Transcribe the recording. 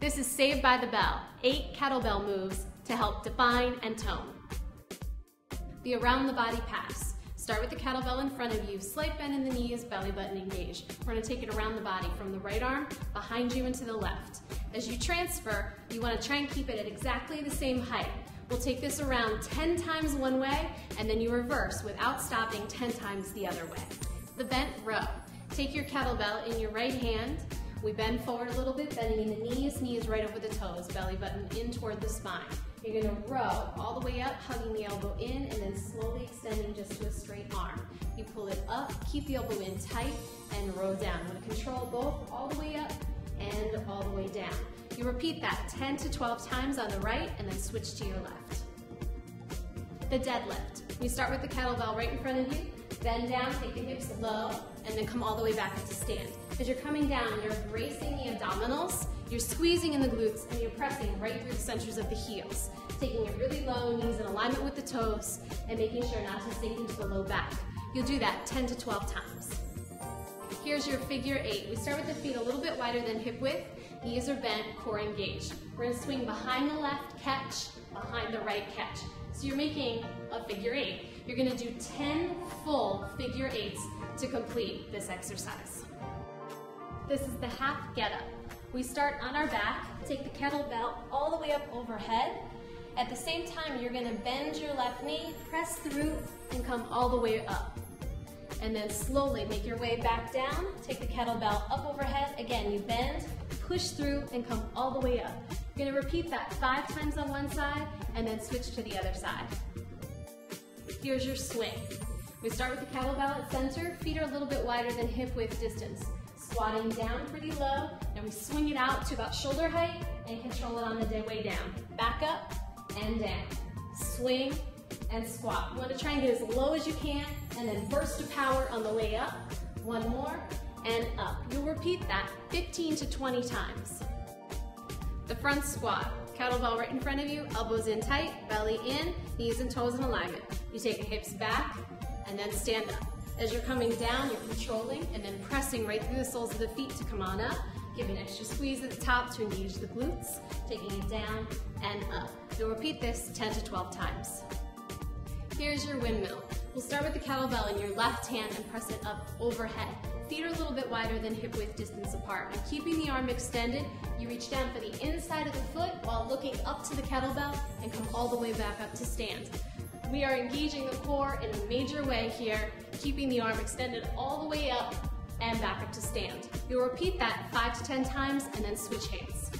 This is Saved by the Bell, 8 kettlebell moves to help define and tone. The around the body pass. Start with the kettlebell in front of you, slight bend in the knees, belly button engaged. We're gonna take it around the body from the right arm, behind you and to the left. As you transfer, you wanna try and keep it at exactly the same height. We'll take this around 10 times one way, and then you reverse without stopping 10 times the other way. The bent row. Take your kettlebell in your right hand. We bend forward a little bit, bending in the knees right over the toes, belly button in toward the spine. You're gonna row all the way up, hugging the elbow in, and then slowly extending just to a straight arm. You pull it up, keep the elbow in tight, and row down. You wanna control both all the way up and all the way down. You repeat that 10 to 12 times on the right, and then switch to your left. The deadlift. We start with the kettlebell right in front of you, bend down, take the hips low, and then come all the way back up to stand. As you're coming down, you're bracing the abdominals, you're squeezing in the glutes, and you're pressing right through the centers of the heels. Taking it really low, knees in alignment with the toes, and making sure not to sink into the low back. You'll do that 10 to 12 times. Here's your figure 8. We start with the feet a little bit wider than hip width, knees are bent, core engaged. We're gonna swing behind the left catch, behind the right catch. So you're making a figure 8. You're gonna do 10 full figure 8s to complete this exercise. This is the half get up. We start on our back, take the kettlebell all the way up overhead. At the same time, you're gonna bend your left knee, press through, and come all the way up. And then slowly make your way back down, take the kettlebell up overhead. Again, you bend, push through, and come all the way up. You're gonna repeat that 5 times on one side, and then switch to the other side. Here's your swing. We start with the kettlebell at center, feet are a little bit wider than hip width distance. Squatting down pretty low, and we swing it out to about shoulder height and control it on the way down. Back up and down. Swing and squat. You want to try and get as low as you can, and then burst of power on the way up. One more, and up. You'll repeat that 15 to 20 times. The front squat. Kettlebell right in front of you, elbows in tight, belly in, knees and toes in alignment. You take your hips back, and then stand up. As you're coming down, you're controlling and then pressing right through the soles of the feet to come on up. Give an extra squeeze at the top to engage the glutes, taking it down and up. You'll repeat this 10 to 12 times. Here's your windmill. We'll start with the kettlebell in your left hand and press it up overhead. Feet are a little bit wider than hip width distance apart. And keeping the arm extended, you reach down for the inside of the foot while looking up to the kettlebell and come all the way back up to stand. We are engaging the core in a major way here, keeping the arm extended all the way up and back up to stand. You'll repeat that 5 to 10 times and then switch hands.